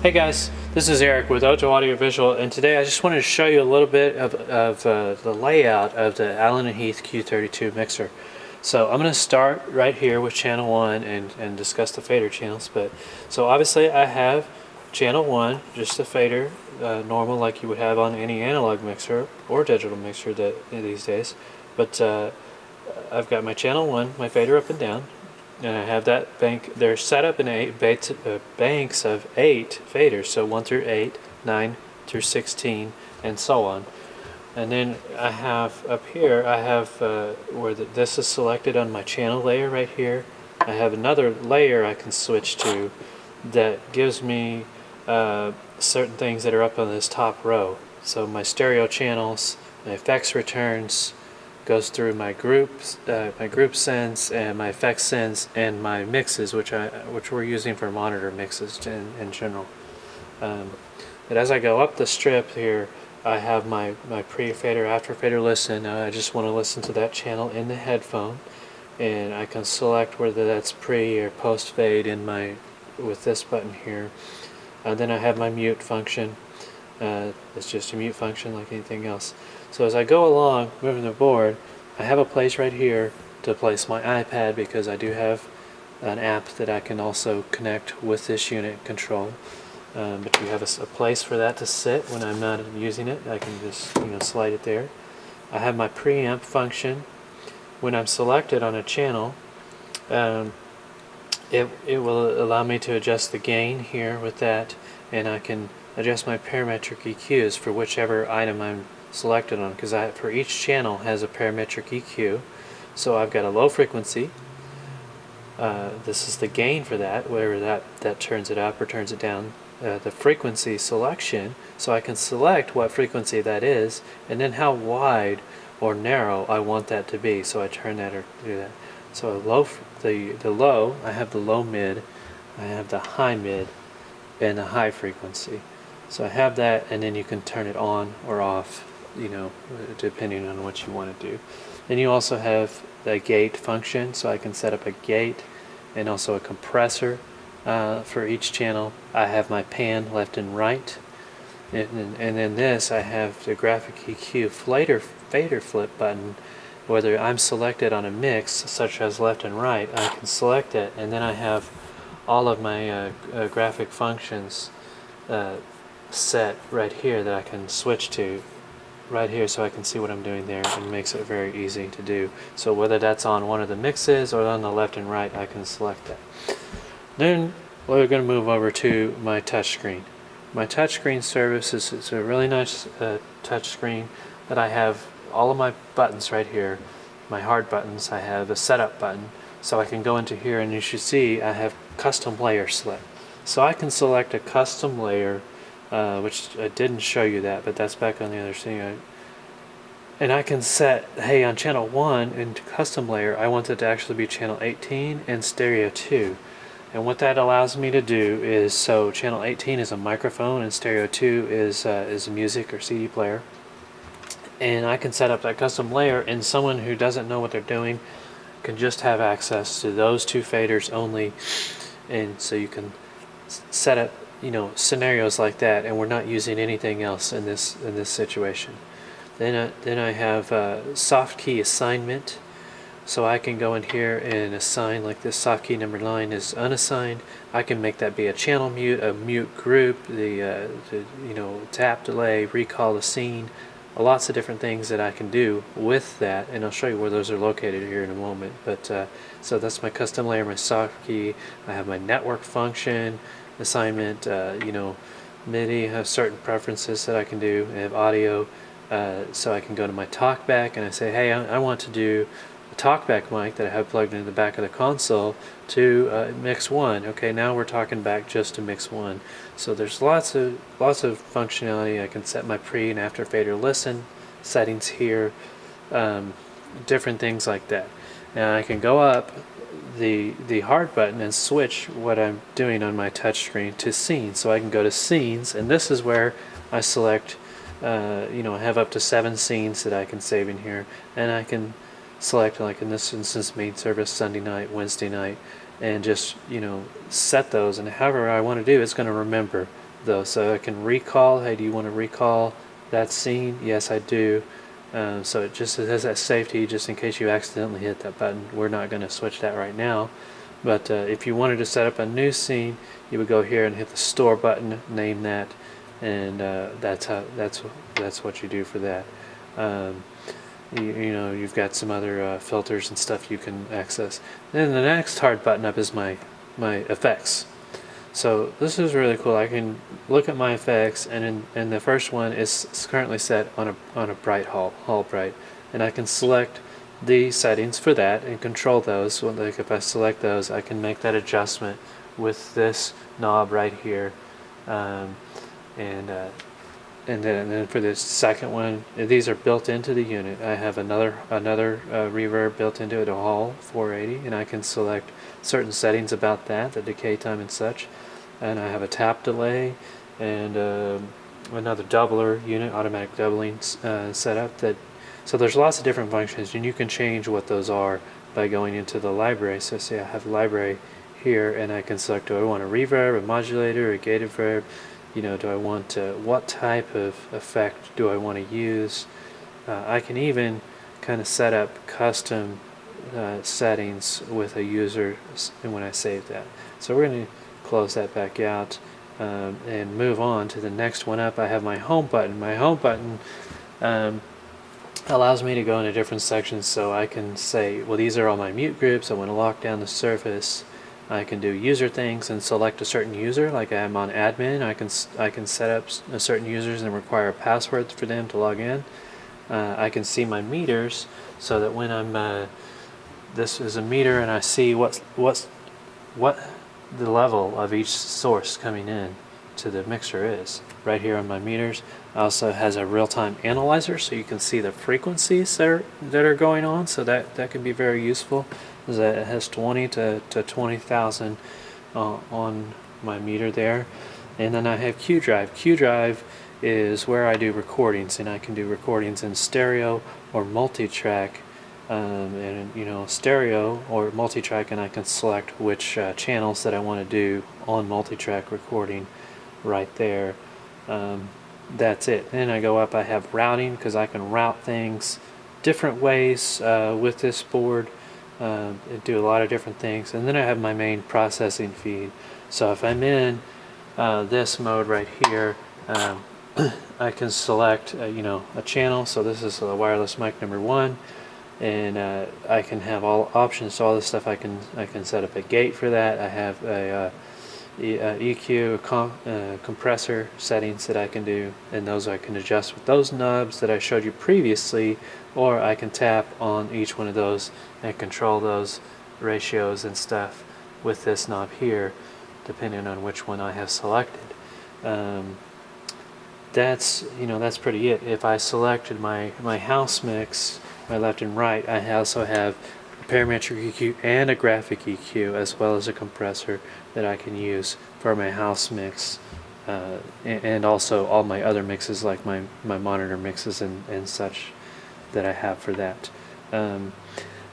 Hey guys, this is Eric with Oto Audio Visual, and today I just wanted to show you a little bit of the layout of the Allen Heath Qu32 mixer. So I'm going to start right here with channel 1 and discuss the fader channels. So obviously I have channel 1, just a fader, normal like you would have on any analog mixer or digital mixer these days. But I've got my channel 1, my fader up and down. And I have that bank. They're set up in banks of 8 faders, so 1 through 8, 9 through 16, and so on. And then I have up here, I have where this is selected on my channel layer right here. I have another layer I can switch to that gives me certain things that are up on this top row. So my stereo channels, my effects returns, goes through my groups, my group sense, and my effects sense, and my mixes, which we're using for monitor mixes in general. But as I go up the strip here, I have my pre-fader, after-fader listen. I just want to listen to that channel in the headphone, and I can select whether that's pre or post-fade with this button here. Then I have my mute function. It's just a mute function like anything else. So as I go along moving the board, I have a place right here to place my iPad, because I do have an app that I can also connect with this unit control. But you have a place for that to sit when I'm not using it. I can just slide it there. I have my preamp function. When I'm selected on a channel, it will allow me to adjust the gain here with that, and I can adjust my parametric EQs for whichever item I'm selected on, because for each channel has a parametric EQ. So I've got a low frequency. This is the gain for that, whether that turns it up or turns it down. The frequency selection, so I can select what frequency that is, and then how wide or narrow I want that to be. So I turn that or do that. So the low, I have the low mid, I have the high mid, and the high frequency. So I have that, and then you can turn it on or off, depending on what you want to do. Then you also have the gate function, so I can set up a gate and also a compressor for each channel. I have my pan left and right, and then this I have the graphic EQ fader flip button. Whether I'm selected on a mix such as left and right, I can select it, and then I have all of my graphic functions set right here that I can switch to right here, so I can see what I'm doing there, and it makes it very easy to do. So whether that's on one of the mixes or on the left and right, I can select that. Then we're going to move over to my touchscreen. My touchscreen service is a really nice touchscreen that I have all of my buttons right here, my hard buttons. I have a setup button, so I can go into here, and you should see I have custom layer select. So I can select a custom layer, which I didn't show you that, but that's back on the other thing. And I can set, hey, on channel 1 in custom layer, I want it to actually be channel 18 and stereo 2. And what that allows me to do is, so channel 18 is a microphone and stereo 2 is a music or CD player. And I can set up that custom layer, and someone who doesn't know what they're doing can just have access to those two faders only. And so you can set up scenarios like that, and we're not using anything else in this situation. Then I have soft key assignment, so I can go in here and assign, like this soft key number 9 is unassigned. I can make that be a channel mute, a mute group, the tap delay, recall the scene, lots of different things that I can do with that, and I'll show you where those are located here in a moment. But so that's my custom layer, my soft key. I have my network function assignment, MIDI. I have certain preferences that I can do. I have audio, so I can go to my talkback and I say, hey, I want to do a talkback mic that I have plugged into the back of the console to mix 1. Okay, now we're talking back just to mix 1. So there's lots of functionality. I can set my pre and after fader listen settings here, different things like that. Now I can go up the hard button and switch what I'm doing on my touch screen to scenes. So I can go to scenes, and this is where I select, I have up to 7 scenes that I can save in here, and I can select, like in this instance, main service Sunday night, Wednesday night, and just set those, and however I want to do, it's going to remember those. So I can recall, hey, do you want to recall that scene? Yes, I do. So it just has that safety just in case you accidentally hit that button. We're not going to switch that right now. But if you wanted to set up a new scene, you would go here and hit the store button, name that, and that's what you do for that. You know, you've got some other filters and stuff you can access. Then the next hard button up is my effects. So this is really cool. I can look at my effects, and the first one is currently set on a bright hall bright, and I can select the settings for that and control those. So like if I select those, I can make that adjustment with this knob right here, and then for this second one, these are built into the unit. I have another reverb built into it, a Hall 480, and I can select certain settings about that, the decay time and such. And I have a tap delay and another doubler unit, automatic doubling setup. So there's lots of different functions, and you can change what those are by going into the library. So say I have a library here, and I can select, do I want a reverb, a modulator, a gated verb? You know, do I want what type of effect do I want to use? I can even kind of set up custom settings with a user when I save that. So we're going to close that back out and move on to the next one up. I have my home button. My home button allows me to go into different sections, so I can say, well, these are all my mute groups. I want to lock down the surface. I can do user things and select a certain user. Like I'm on admin, I can set up certain users and require passwords for them to log in. I can see my meters, so that when I'm this is a meter, and I see what the level of each source coming in to the mixer is right here on my meters. Also has a real-time analyzer, so you can see the frequencies that are going on. So that can be very useful. It has 20 to 20,000 on my meter there. And then I have Q drive. Q drive is where I do recordings, and I can do recordings in stereo or multi-track. And you know, stereo or multi-track, and I can select which channels that I want to do on multi-track recording right there. That's it. Then I go up, I have routing, because I can route things different ways with this board, do a lot of different things. And then I have my main processing feed. So if I'm in this mode right here, I can select you know, a channel. So this is a wireless mic number 1. And I can have all options, so all this stuff I can set up a gate for that. I have a EQ, compressor settings that I can do, and those I can adjust with those knobs that I showed you previously, or I can tap on each one of those and control those ratios and stuff with this knob here, depending on which one I have selected. That's pretty it. If I selected my house mix, my left and right, I also have a parametric EQ and a graphic EQ, as well as a compressor that I can use for my house mix, and also all my other mixes, like my monitor mixes and such that I have for that.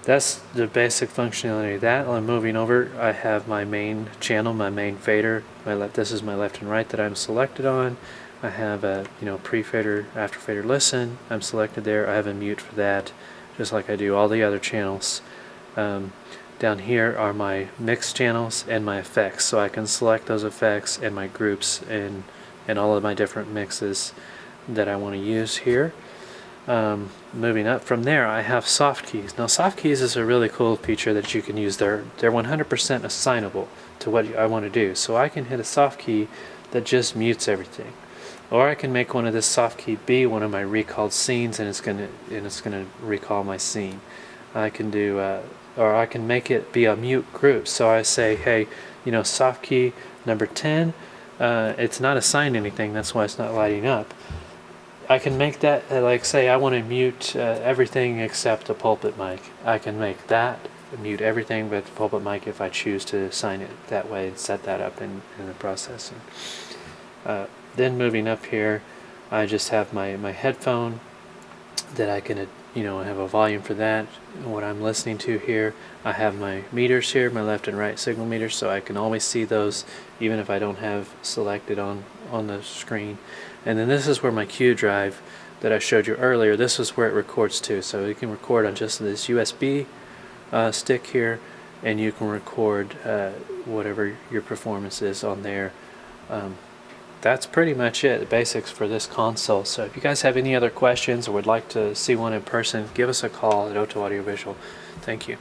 That's the basic functionality of that. I'm moving over. I have my main channel, my main fader. This is my left and right that I'm selected on. I have a pre-fader, after fader listen. I'm selected there. I have a mute for that, just like I do all the other channels. Down here are my mix channels and my effects, so I can select those effects and my groups and all of my different mixes that I want to use here. Moving up from there, I have soft keys. Now, soft keys is a really cool feature that you can use. They're 100% assignable to what I want to do. So I can hit a soft key that just mutes everything. Or I can make one of this soft key be one of my recalled scenes, and it's gonna recall my scene. I can do, or I can make it be a mute group. So I say, hey, soft key number 10. It's not assigned anything. That's why it's not lighting up. I can make that like, say I want to mute everything except a pulpit mic. I can make that mute everything but the pulpit mic if I choose to assign it that way and set that up in the processing. Then moving up here, I just have my headphone that I can I have a volume for that, and what I'm listening to here. I have my meters here, my left and right signal meters, so I can always see those even if I don't have selected on the screen. And then this is where my Q drive that I showed you earlier, this is where it records to. So you can record on just this USB stick here, and you can record whatever your performance is on there. That's pretty much it, the basics for this console. So if you guys have any other questions or would like to see one in person, give us a call at Auto Audio Visual. Thank you.